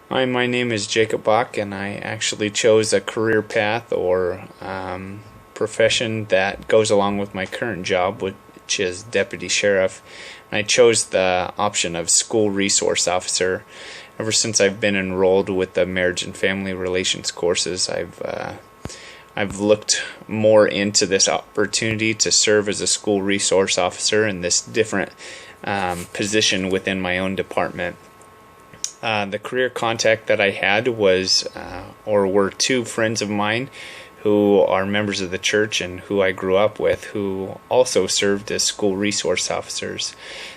Hi, my name is Jacob Bach, and I actually chose a career path or profession that goes along with my current job, which is deputy sheriff. And I chose the option of school resource officer. Ever since I've been enrolled with the marriage and family relations courses, I've looked more into this opportunity to serve as a school resource officer in this different position within my own department. The career contact that I had were two friends of mine who are members of the church and who I grew up with, who also served as school resource officers.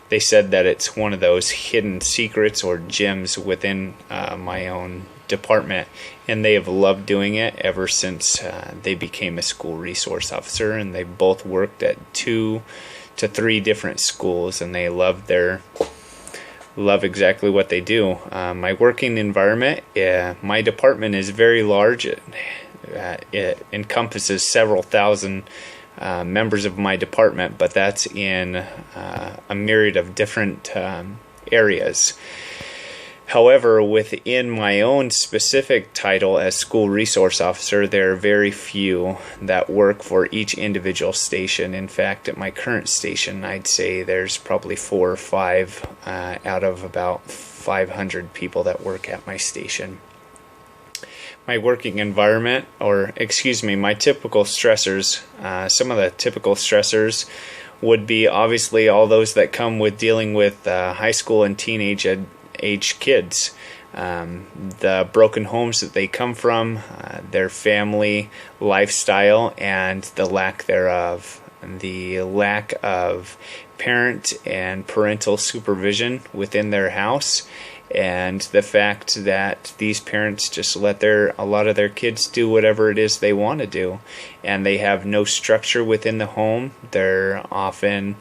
They said that it's one of those hidden secrets or gems within my own department, and they have loved doing it ever since they became a school resource officer. And they both worked at 2 to 3 different schools, and they love exactly what they do. My working environment, my department is very large. It encompasses several thousand members of my department, but that's in a myriad of different areas. However, within my own specific title as school resource officer, there are very few that work for each individual station. In fact, at my current station, I'd say there's probably 4 or 5 out of about 500 people that work at my station. My working environment, my typical stressors, some of the typical stressors would be obviously all those that come with dealing with high school and teenage age kids, the broken homes that they come from, their family lifestyle and the lack thereof, the lack of parent and parental supervision within their house, and the fact that these parents just let a lot of their kids do whatever it is they want to do, and they have no structure within the home. They're often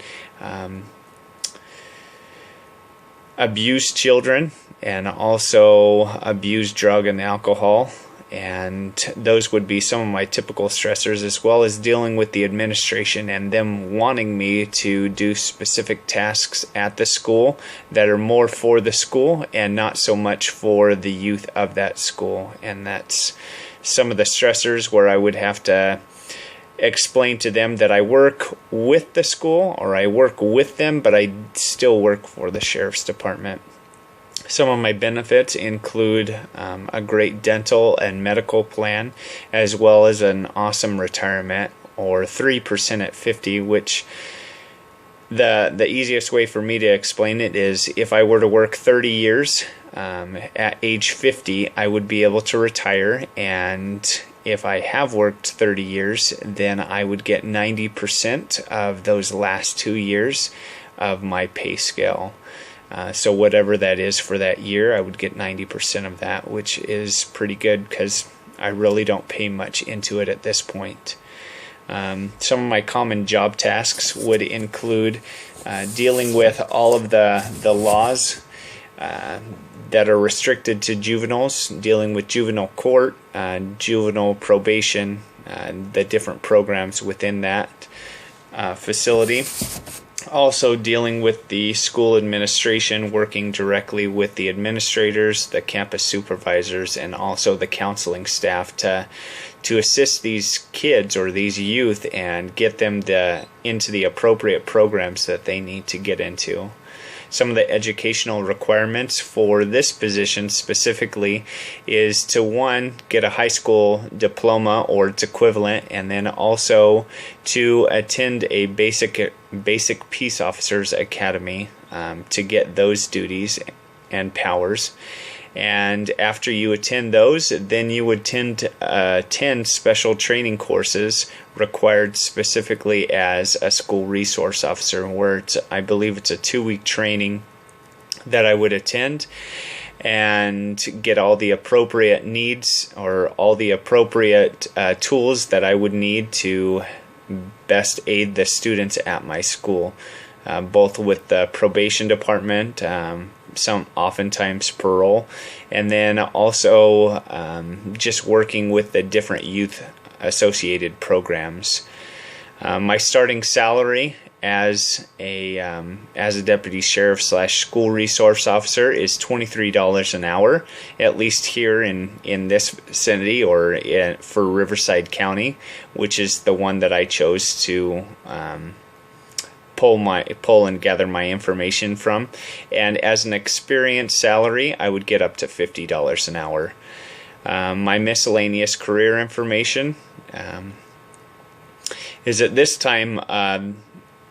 abuse children and also abuse drug and alcohol, and those would be some of my typical stressors, as well as dealing with the administration and them wanting me to do specific tasks at the school that are more for the school and not so much for the youth of that school. And that's some of the stressors where I would have to explain to them that I work with the school, or I work with them, but I still work for the sheriff's department. Some of my benefits include a great dental and medical plan, as well as an awesome retirement, or 3% at 50, which the easiest way for me to explain it is if I were to work 30 years, at age 50, I would be able to retire, and if I have worked 30 years, then I would get 90% of those last 2 years of my pay scale. So whatever that is for that year, I would get 90% of that, which is pretty good because I really don't pay much into it at this point. Some of my common job tasks would include dealing with all of the laws that are restricted to juveniles, dealing with juvenile court, juvenile probation, the different programs within that facility. Also dealing with the school administration, working directly with the administrators, the campus supervisors, and also the counseling staff to assist these kids or these youth and get them into the appropriate programs that they need to get into. Some of the educational requirements for this position specifically is to, one, get a high school diploma or its equivalent, and then also to attend a basic peace officers academy to get those duties and powers. And after you attend those, then you would attend special training courses required specifically as a school resource officer, where I believe it's a 2-week training that I would attend and get all the appropriate needs or all the appropriate tools that I would need to best aid the students at my school, both with the probation department, some oftentimes parole, and then also just working with the different youth associated programs. My starting salary as a deputy sheriff / school resource officer is $23 an hour, at least here in this vicinity, or for Riverside County, which is the one that I chose to pull and gather my information from. And as an experienced salary, I would get up to $50 an hour. My miscellaneous career information is at this time,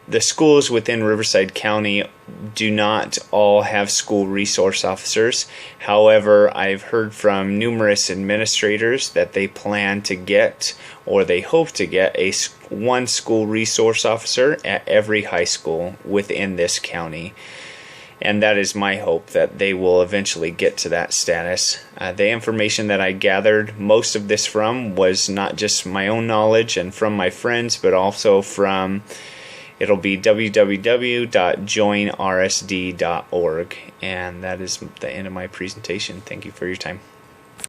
the schools within Riverside County do not all have school resource officers. However, I've heard from numerous administrators that they plan to get, or they hope to get, one school resource officer at every high school within this county. And that is my hope, that they will eventually get to that status. The information that I gathered most of this from was not just my own knowledge and from my friends, but also from, it'll be www.joinrsd.org. And that is the end of my presentation. Thank you for your time.